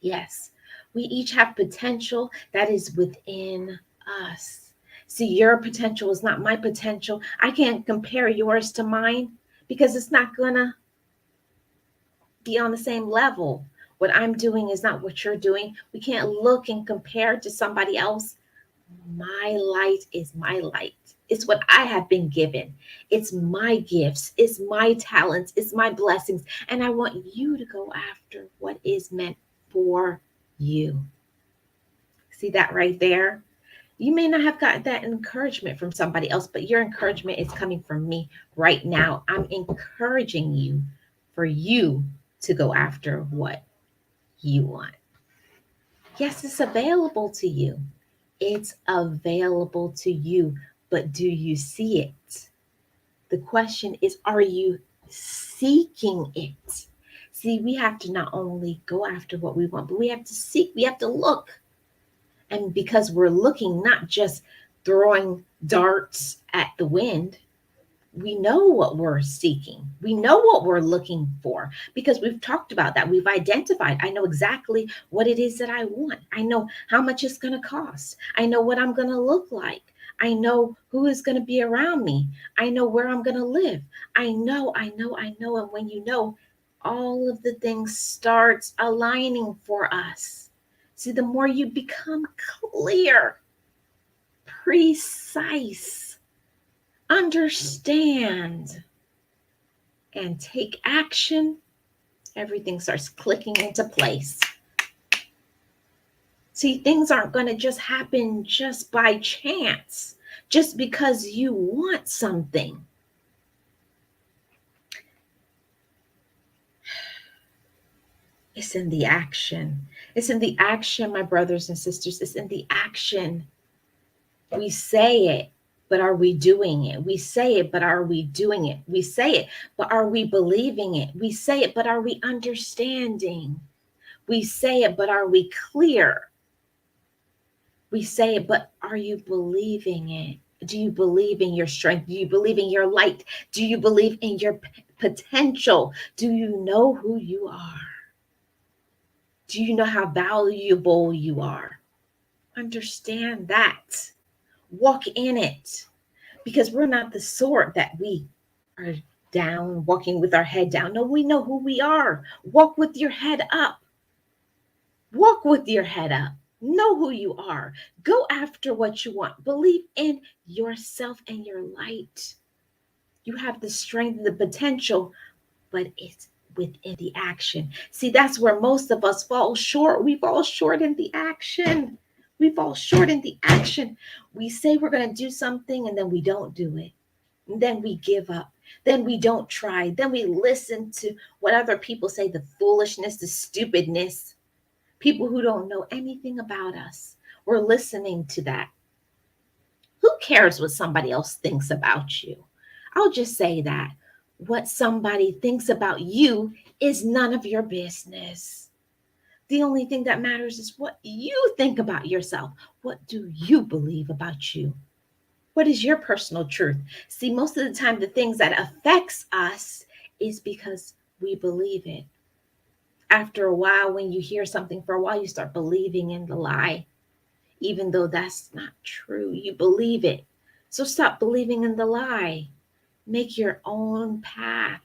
Yes, we each have potential that is within us. See, your potential is not my potential. I can't compare yours to mine because it's not going to be on the same level. What I'm doing is not what you're doing. We can't look and compare to somebody else. My light is my light. It's what I have been given. It's my gifts. It's my talents. It's my blessings. And I want you to go after what is meant for you. See that right there? You may not have gotten that encouragement from somebody else, but your encouragement is coming from me right now. I'm encouraging you for you to go after what you want. Yes, it's available to you. It's available to you, but do you see it? The question is, are you seeking it? See, we have to not only go after what we want, but we have to seek, we have to look. And because we're looking, not just throwing darts at the wind, we know what we're seeking. We know what we're looking for because we've talked about that. We've identified. I know exactly what it is that I want. I know how much it's going to cost. I know what I'm going to look like. I know who is going to be around me. I know where I'm going to live. I know. And when you know, all of the things starts aligning for us. See, the more you become clear, precise, understand, and take action, everything starts clicking into place. See, things aren't going to just happen just by chance, just because you want something. It's in the action. It's in the action, my brothers and sisters. It's in the action. We say it, but are we doing it? We say it, but are we doing it? We say it, but are we believing it? We say it, but are we understanding? We say it, but are we clear? We say it, but are you believing it? Do you believe in your strength? Do you believe in your light? Do you believe in your potential? Do you know who you are? Do you know how valuable you are? Understand that. Walk in it. Because we're not the sort that we are down, walking with our head down. No, we know who we are. Walk with your head up. Walk with your head up. Know who you are. Go after what you want. Believe in yourself and your light. You have the strength and the potential, but it's within the action. See, that's where most of us fall short. We fall short in the action. We fall short in the action. We say we're going to do something and then we don't do it. And then we give up. Then we don't try. Then we listen to what other people say, the foolishness, the stupidness, people who don't know anything about us. We're listening to that. Who cares what somebody else thinks about you? I'll just say that. What somebody thinks about you is none of your business. The only thing that matters is what you think about yourself. What do you believe about you? What is your personal truth? See, most of the time the things that affects us is because we believe it. After a while, when you hear something for a while, you start believing in the lie, even though that's not true. You believe it. So stop believing in the lie. Make your own path.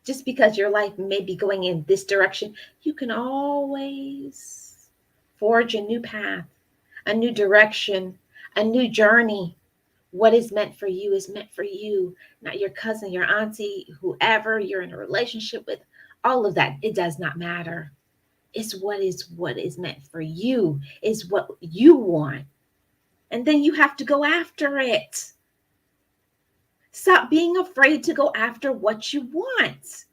Just because your life may be going in this direction, you can always forge a new path, a new direction, a new journey. What is meant for you is meant for you, not your cousin, your auntie, whoever you're in a relationship with. All of that, it does not matter. It's what is meant for you, is what you want. And then you have to go after it. Stop being afraid to go after what you want.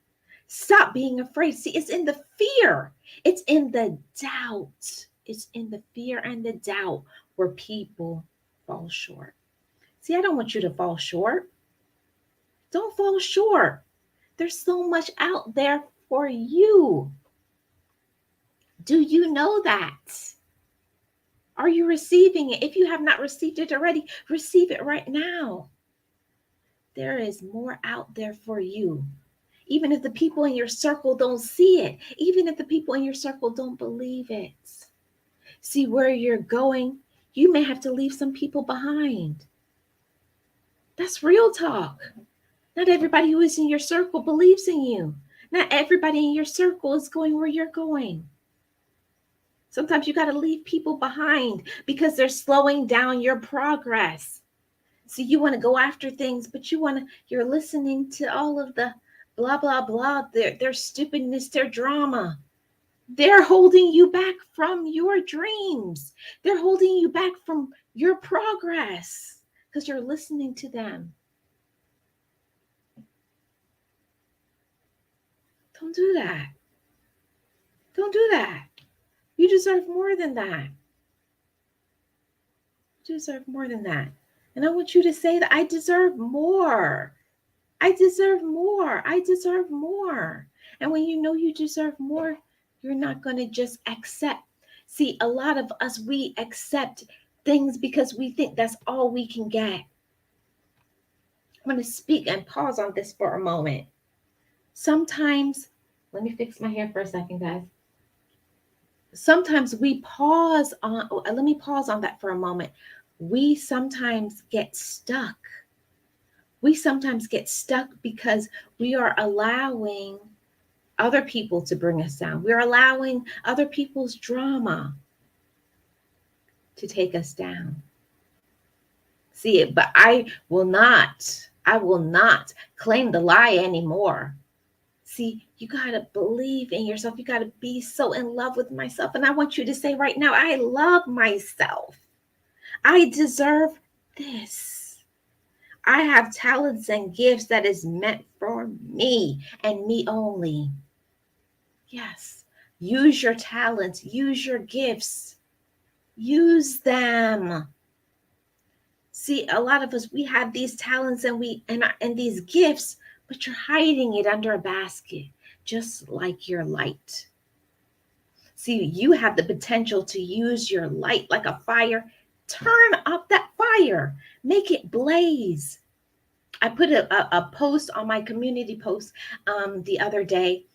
Stop being afraid. See, it's in the fear. It's in the doubt. It's in the fear and the doubt where people fall short. See, I don't want you to fall short. Don't fall short. There's so much out there for you. Do you know that? Are you receiving it? If you have not received it already, receive it right now. There is more out there for you. Even if the people in your circle don't see it, even if the people in your circle don't believe it. See where you're going, you may have to leave some people behind. That's real talk. Not everybody who is in your circle believes in you. Not everybody in your circle is going where you're going. Sometimes you got to leave people behind because they're slowing down your progress. So you want to go after things, but you're listening to all of the blah, blah, blah, their stupidness, their drama. They're holding you back from your dreams. They're holding you back from your progress because you're listening to them. Don't do that. Don't do that. You deserve more than that. You deserve more than that. And I want you to say that I deserve more. I deserve more. I deserve more. And when you know you deserve more, you're not going to just accept. See, a lot of us, we accept things because we think that's all we can get. I'm going to speak and pause on this for a moment. Sometimes, let me fix my hair for a second, guys. Sometimes we pause on, let me pause on that for a moment. We sometimes get stuck. We sometimes get stuck because we are allowing other people to bring us down. We're allowing other people's drama to take us down. See it, but I will not claim the lie anymore. See, you got to believe in yourself. You got to be so in love with myself. And I want you to say right now, I love myself. I deserve this. I have talents and gifts that is meant for me and me only. Yes, use your talents, use your gifts, use them. See, a lot of us, we have these talents and these gifts, but you're hiding it under a basket, just like your light. See, you have the potential to use your light like a fire. Turn up that fire, make it blaze. I put a post on my community post the other day,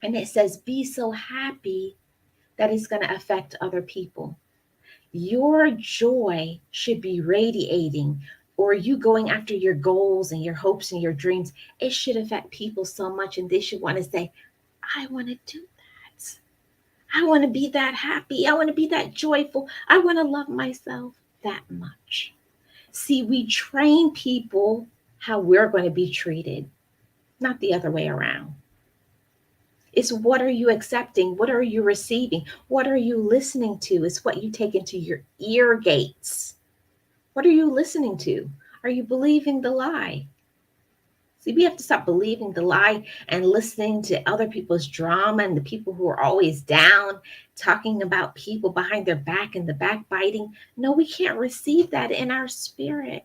and it says, be so happy that it's going to affect other people. Your joy should be radiating, or you going after your goals and your hopes and your dreams. It should affect people so much, and they should want to say, I want to do that. I want to be that happy. I want to be that joyful. I want to love myself that much. See, we train people how we're going to be treated. not the other way around. It's what are you accepting? What are you receiving? What are you listening to? It's what you take into your ear gates. What are you listening to? Are you believing the lie? See, we have to stop believing the lie and listening to other people's drama and the people who are always down, talking about people behind their back and the backbiting. No, we can't receive that in our spirit.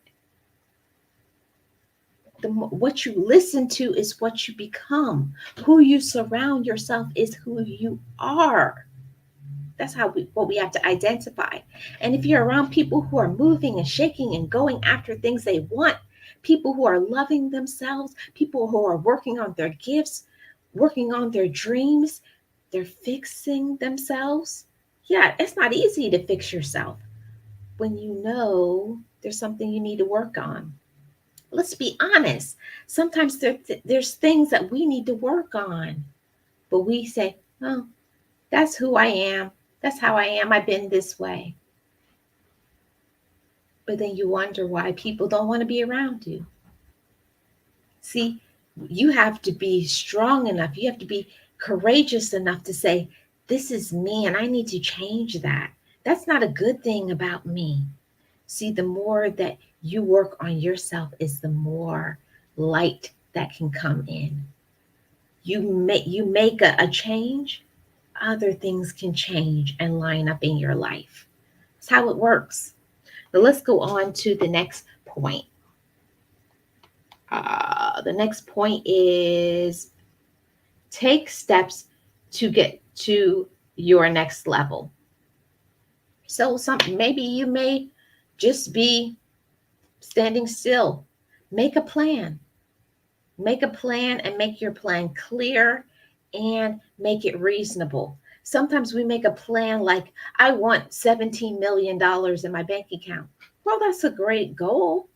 What you listen to is what you become. Who you surround yourself is who you are. That's what we have to identify. And if you're around people who are moving and shaking and going after things they want, people who are loving themselves, people who are working on their gifts, working on their dreams, they're fixing themselves. Yeah, it's not easy to fix yourself when you know there's something you need to work on. Let's be honest. Sometimes there's things that we need to work on, but we say, oh, that's who I am. That's how I am. I've been this way. But then you wonder why people don't want to be around you. See, you have to be strong enough. You have to be courageous enough to say, this is me and I need to change that. That's not a good thing about me. See, the more that you work on yourself is the more light that can come in. You make a change, other things can change and line up in your life. That's how it works. But let's go on to the next point. The next point is take steps to get to your next level. So maybe you may just be standing still. Make a plan. Make a plan and make your plan clear and make it reasonable. Sometimes we make a plan like, I want $17 million in my bank account. Well, that's a great goal.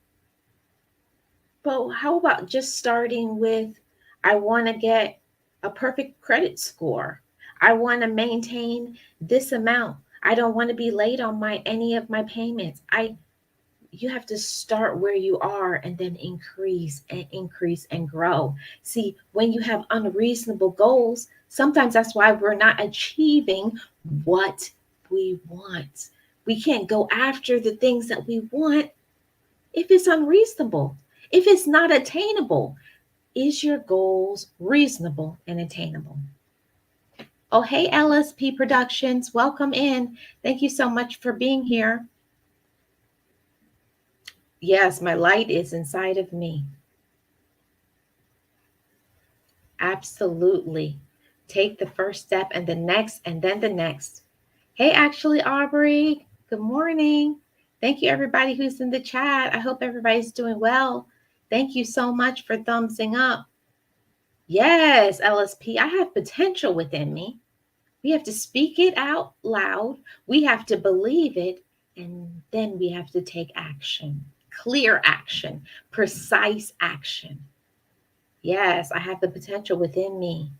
But how about just starting with, I want to get a perfect credit score. I want to maintain this amount. I don't want to be late on my any of my payments. You have to start where you are and then increase and grow. See, when you have unreasonable goals, sometimes that's why we're not achieving what we want. We can't go after the things that we want if it's unreasonable, if it's not attainable. Is your goals reasonable and attainable? Oh, hey, LSP Productions, welcome in. Thank you so much for being here. Yes, my light is inside of me. Absolutely. Take the first step and the next and then the next. Hey, actually, Aubrey, good morning. Thank you, everybody who's in the chat. I hope everybody's doing well. Thank you so much for thumbsing up. Yes, LSP, I have potential within me. We have to speak it out loud. We have to believe it. And then we have to take action, clear action, precise action. Yes, I have the potential within me.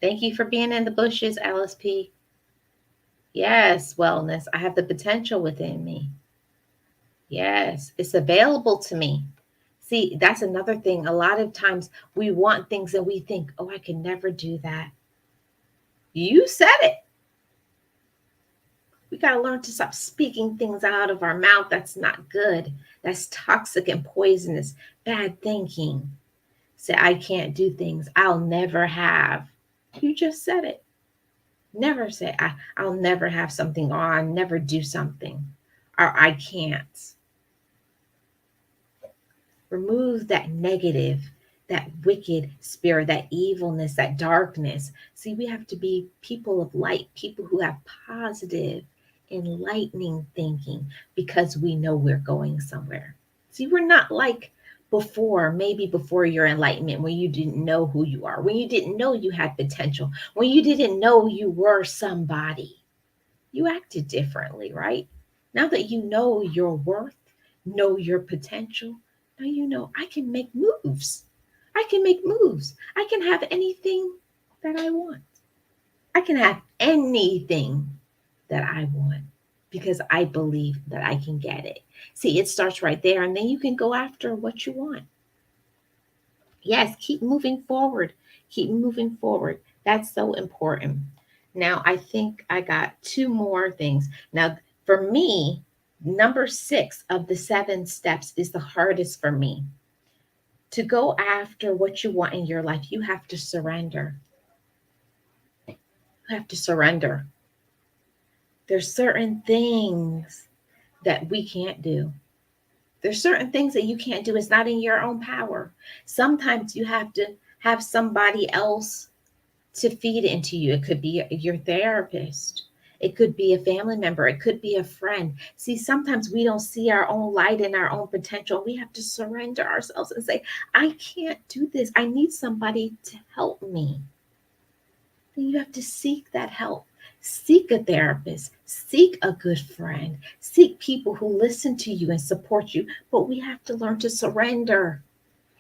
Thank you for being in the bushes, LSP. Yes, wellness. I have the potential within me. Yes, it's available to me. See, that's another thing. A lot of times we want things and we think, oh, I can never do that. You said it. We got to learn to stop speaking things out of our mouth that's not good, that's toxic and poisonous, bad thinking. Say, I can't do things. I'll never have. You just said it. Never say, I'll never have something, or I'll never do something, or I can't. Remove that negative, that wicked spirit, that evilness, that darkness. See, we have to be people of light, people who have positive, enlightening thinking because we know we're going somewhere. See, we're not like before, maybe before your enlightenment, when you didn't know who you are, when you didn't know you had potential, when you didn't know you were somebody. You acted differently, right? Now that you know your worth, know your potential, now you know I can make moves. I can make moves. I can have anything that I want. I can have anything that I want because I believe that I can get it. See, it starts right there, and then you can go after what you want. Yes, keep moving forward. Keep moving forward. That's so important. Now, I think I got two more things. Now, for me, number six of the seven steps is the hardest for me. To go after what you want in your life, you have to surrender. You have to surrender. There's certain things that we can't do. There's certain things that you can't do. It's not in your own power. Sometimes you have to have somebody else to feed into you. It could be your therapist. It could be a family member. It could be a friend. See, sometimes we don't see our own light and our own potential. We have to surrender ourselves and say, I can't do this. I need somebody to help me. Then you have to seek that help. Seek a therapist, seek a good friend, seek people who listen to you and support you. But we have to learn to surrender.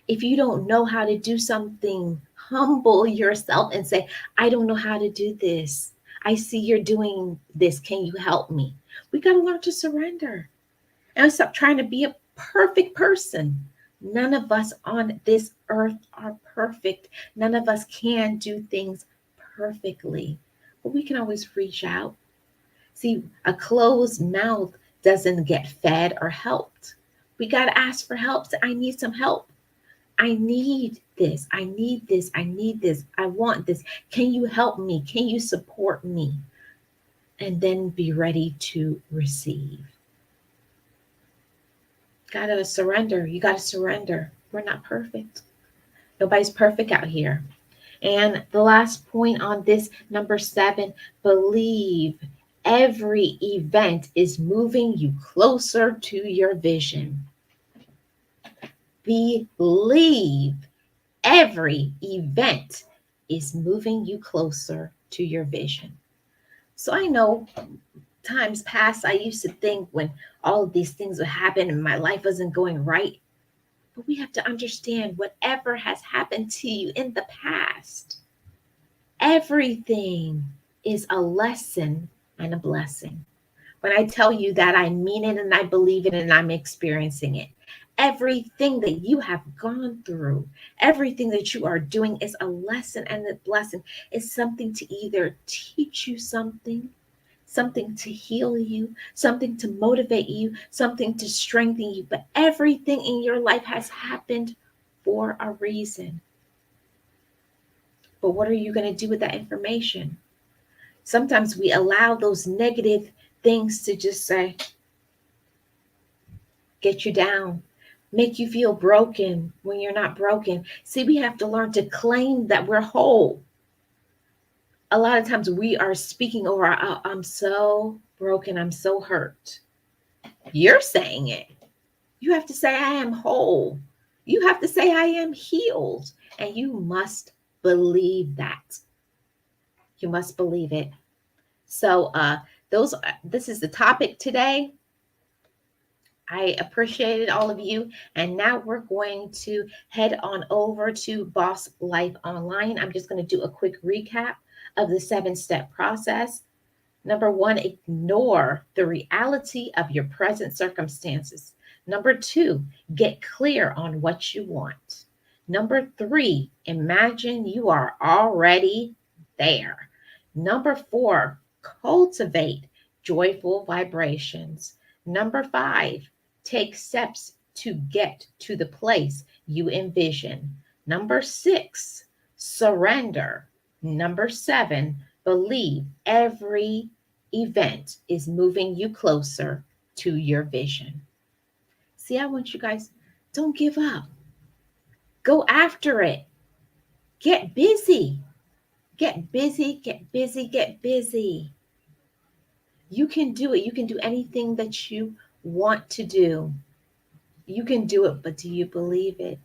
If you don't know how to do something, humble yourself and say, I don't know how to do this. I see you're doing this. Can you help me? We got to learn to surrender and stop trying to be a perfect person. None of us on this earth are perfect. None of us can do things perfectly, but we can always reach out. See, a closed mouth doesn't get fed or helped. We got to ask for help. Say, I need some help. I need this. I need this. I need this. I want this. Can you help me? Can you support me? And then be ready to receive. Gotta surrender. You gotta surrender. We're not perfect. Nobody's perfect out here. And the last point on this, number seven, believe every event is moving you closer to your vision. Believe every event is moving you closer to your vision. So I know times past I used to think when all of these things would happen and my life wasn't going right. But we have to understand whatever has happened to you in the past, everything is a lesson and a blessing. When I tell you that, I mean it and I believe it and I'm experiencing it. Everything that you have gone through, everything that you are doing is a lesson and a blessing. It's something to either teach you something, something to heal you, something to motivate you, something to strengthen you. But everything in your life has happened for a reason. But what are you going to do with that information? Sometimes we allow those negative things to just say, get you down, make you feel broken when you're not broken. See, we have to learn to claim that we're whole. A lot of times we are speaking over, oh, I'm so broken, I'm so hurt. You're saying it. You have to say, I am whole. You have to say, I am healed. And you must believe that. You must believe it. So, this is the topic today. I appreciated all of you. And now we're going to head on over to Boss Life Online. I'm just going to do a quick recap of the 7-step process. Number one, ignore the reality of your present circumstances. Number two, get clear on what you want. Number three, imagine you are already there. Number four, cultivate joyful vibrations. Number five, take steps to get to the place you envision. Number six, surrender. Number seven, believe every event is moving you closer to your vision. See, I want you guys, don't give up. Go after it. Get busy. Get busy, get busy, get busy. You can do it. You can do anything that you want to do. You can do it, but do you believe it?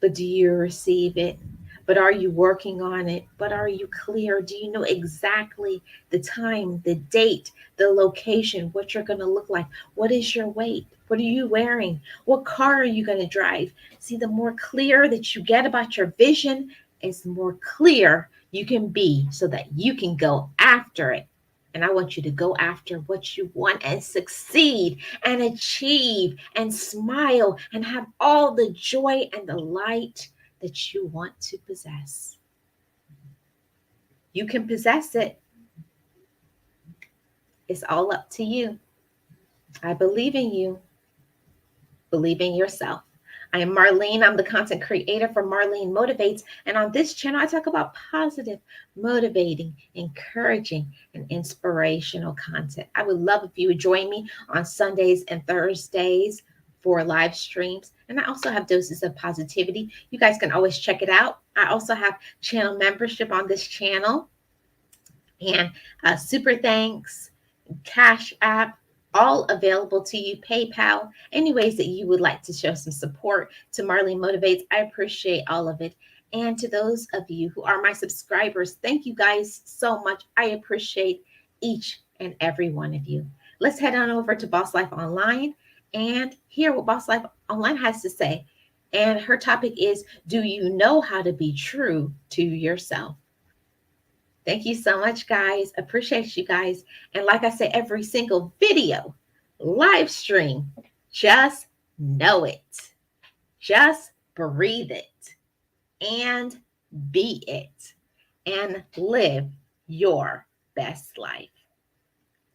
But do you receive it? But are you working on it? But are you clear? Do you know exactly the time, the date, the location, what you're going to look like? What is your weight? What are you wearing? What car are you going to drive? See, the more clear that you get about your vision, is the more clear you can be so that you can go after it. And I want you to go after what you want and succeed and achieve and smile and have all the joy and the light that you want to possess. You can possess it. It's all up to you. I believe in you. Believe in yourself. I am Marlene. I'm the content creator for Marlene Motivates. And on this channel, I talk about positive, motivating, encouraging, and inspirational content. I would love if you would join me on Sundays and Thursdays for live streams. And I also have doses of positivity. You guys can always check it out. I also have channel membership on this channel. And super thanks, Cash App, all available to you, PayPal, any ways that you would like to show some support to Marlene Motivates. I appreciate all of it. And to those of you who are my subscribers, thank you guys so much. I appreciate each and every one of you. Let's head on over to Boss Life Online and hear what Boss Life Online has to say. And her topic is, do you know how to be true to yourself? Thank you so much, guys. Appreciate you guys. And like I say, every single video, live stream, just know it. Just breathe it and be it and live your best life.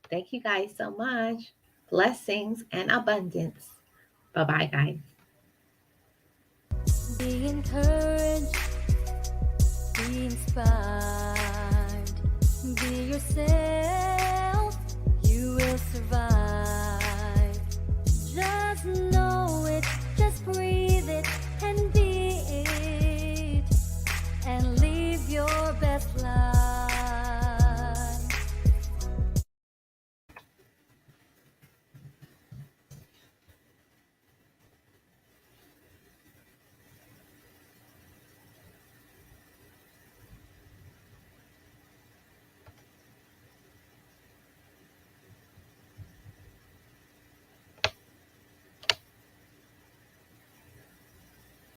Thank you guys so much. Blessings and abundance. Bye-bye, guys. Be encouraged, be inspired, be yourself.